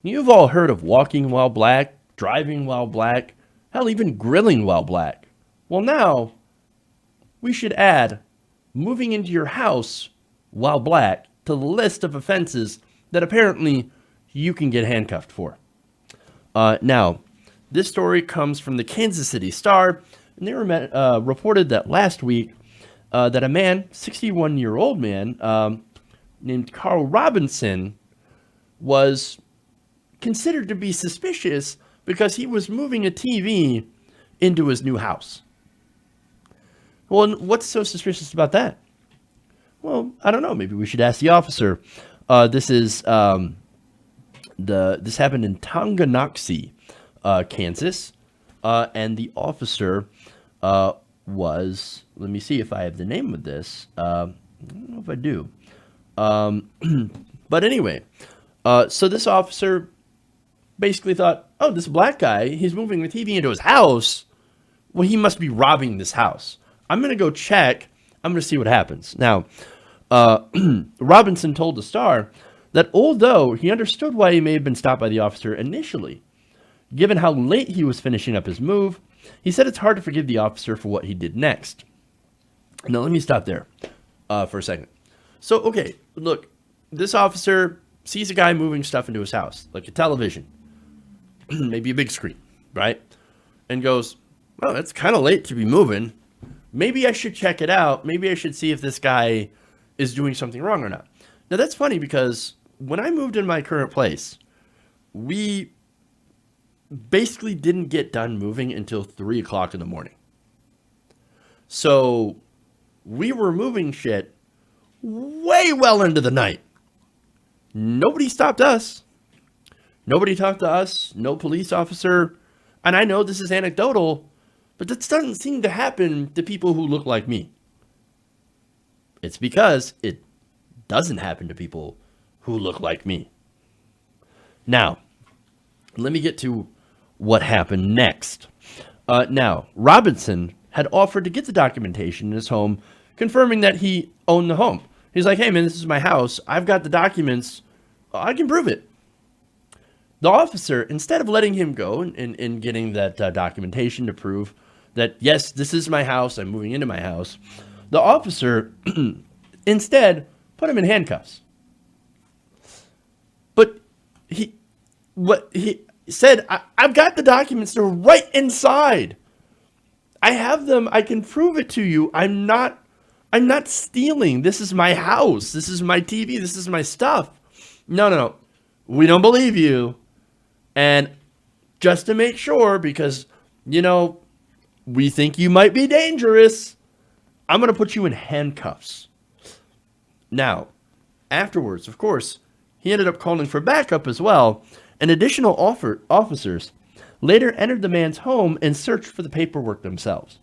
You've all heard of walking while black, driving while black, hell, even grilling while black. Well, now we should add moving into your house while black to the list of offenses that apparently you can get handcuffed for. Now, this story comes from the Kansas City Star, and they reported that last week that a man, 61-year-old man, named Carl Robinson, was considered to be suspicious because he was moving a TV into his new house. Well, what's so suspicious about that? Well, I don't know. Maybe we should ask the officer. This happened in Tonganoxie, Kansas, and the officer was. Let me see if I have the name of this. I don't know if I do. But anyway, so this officer basically thought, oh, this black guy, he's moving the TV into his house. Well, he must be robbing this house. I'm going to go check. I'm going to see what happens. Now, Robinson told the Star that although he understood why he may have been stopped by the officer initially, given how late he was finishing up his move, he said it's hard to forgive the officer for what he did next. Now, let me stop there for a second. So, okay, look, this officer sees a guy moving stuff into his house, like a television, maybe a big screen, right? And goes, well, it's kind of late to be moving. Maybe I should check it out. Maybe I should see if this guy is doing something wrong or not. Now, that's funny because when I moved in my current place, we basically didn't get done moving until 3 o'clock in the morning. So we were moving shit way well into the night. Nobody stopped us. Nobody talked to us. No police officer. And I know this is anecdotal, but this doesn't seem to happen to people who look like me. It's because it doesn't happen to people who look like me. Now, let me get to what happened next. Now, Robinson had offered to get the documentation in his home, confirming that he owned the home. He's like, hey, man, this is my house. I've got the documents. I can prove it. The officer, instead of letting him go and getting that documentation to prove that, yes, this is my house, I'm moving into my house, the officer instead put him in handcuffs. But he said, I've got the documents, they're right inside. I have them, I can prove it to you. I'm not stealing. This is my house. This is my TV. This is my stuff. No. We don't believe you. And just to make sure, because, we think you might be dangerous, I'm going to put you in handcuffs. Now, afterwards, of course, he ended up calling for backup as well, and additional officers later entered the man's home and searched for the paperwork themselves.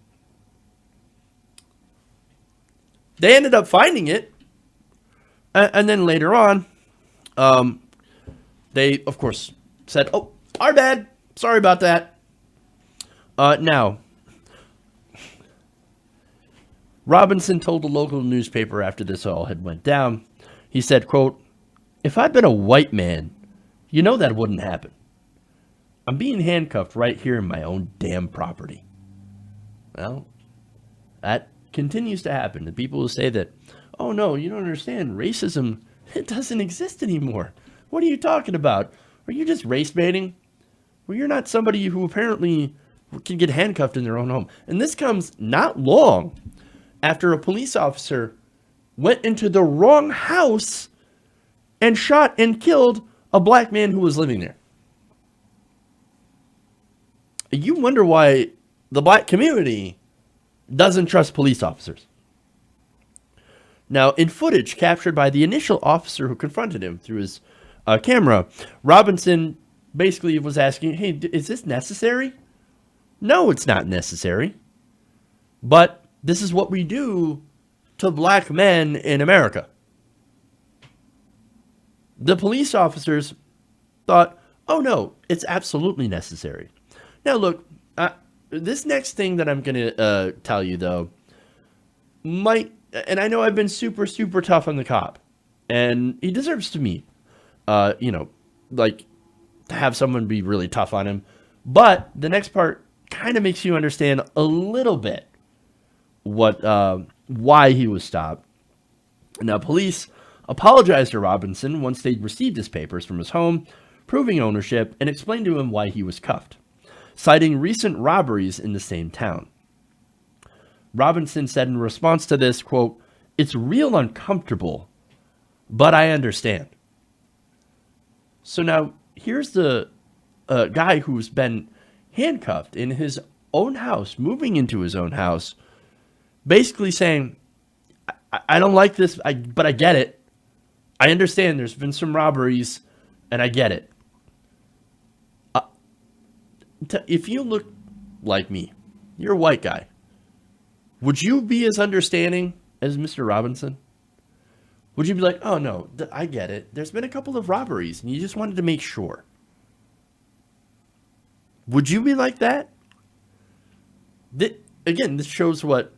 They ended up finding it, and then later on, they, of course, said, oh, our bad, sorry about that. Now, Robinson told a local newspaper after this all had went down, he said, quote, if I'd been a white man, that wouldn't happen. I'm being handcuffed right here in my own damn property. Well, that continues to happen. The people who say that, oh no, you don't understand, racism, it doesn't exist anymore. What are you talking about? Are you just race baiting? Well, you're not somebody who apparently can get handcuffed in their own home. And this comes not long after a police officer went into the wrong house and shot and killed a black man who was living there. You wonder why the black community doesn't trust police officers. Now, in footage captured by the initial officer who confronted him through his camera, Robinson basically was asking, hey, is this necessary? No, it's not necessary. But this is what we do to black men in America. The police officers thought, oh no, it's absolutely necessary. Now look, this next thing that I'm going to tell you, though, might, and I know I've been super, super tough on the cop, and he deserves to meet, to have someone be really tough on him. But the next part kind of makes you understand a little bit why he was stopped. Now, police apologized to Robinson once they'd received his papers from his home, proving ownership, and explained to him why he was cuffed, citing recent robberies in the same town. Robinson said in response to this, quote, "It's real uncomfortable, but I understand." So now here's the guy who's been handcuffed in his own house, moving into his own house, basically saying, I don't like this, but I get it. I understand there's been some robberies, and I get it. If you look like me, you're a white guy, would you be as understanding as Mr. Robinson? Would you be like, oh, no, I get it. There's been a couple of robberies, and you just wanted to make sure. Would you be like that? Again, this shows what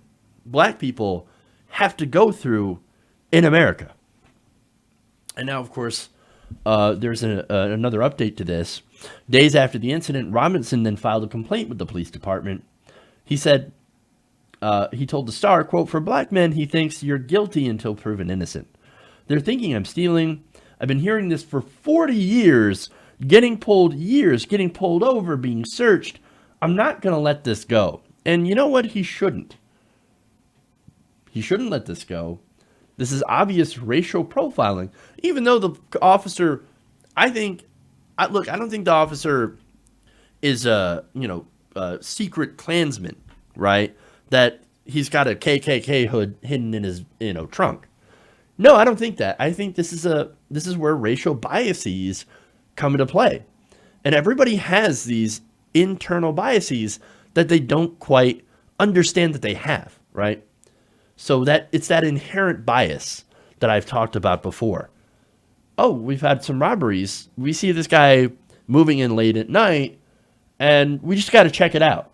black people have to go through in America. And now, of course, there's another update to this. Days after the incident, Robinson then filed a complaint with the police department. He said, he told the Star, quote, "For black men, he thinks you're guilty until proven innocent. They're thinking I'm stealing. I've been hearing this for 40 years, getting pulled over, being searched. I'm not going to let this go." And you know what? He shouldn't. He shouldn't let this go. This is obvious racial profiling. Even though the officer, I don't think the officer is a secret Klansman, right? That he's got a KKK hood hidden in his, trunk. No, I don't think that. I think this is where racial biases come into play. And everybody has these internal biases that they don't quite understand that they have, right? So that it's that inherent bias that I've talked about before. Oh, we've had some robberies. We see this guy moving in late at night, and we just got to check it out.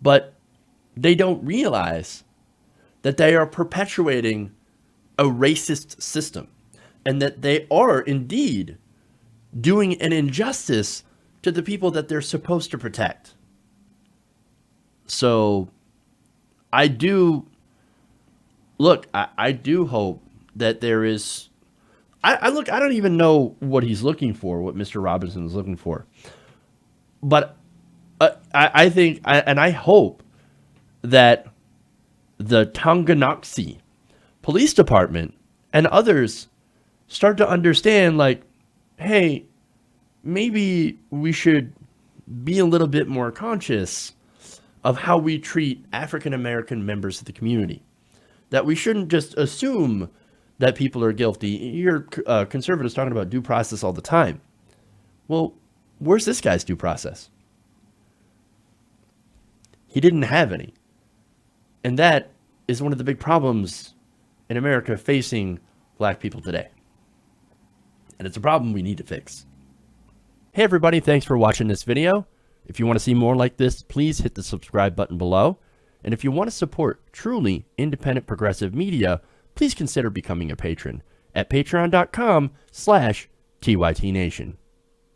But they don't realize that they are perpetuating a racist system, and that they are indeed doing an injustice to the people that they're supposed to protect. So I do hope that there is, I don't even know what he's looking for, what Mr. Robinson is looking for. But I think, and I hope that the Tonganoxie Police Department and others start to understand, like, hey, maybe we should be a little bit more conscious of how we treat African American members of the community. That we shouldn't just assume that people are guilty. You're conservatives talking about due process all the time. Well, where's this guy's due process? He didn't have any. And that is one of the big problems in America facing black people today. And it's a problem we need to fix. Hey everybody, thanks for watching this video. If you want to see more like this, please hit the subscribe button below. And if you want to support truly independent progressive media, please consider becoming a patron at patreon.com/TYTNation.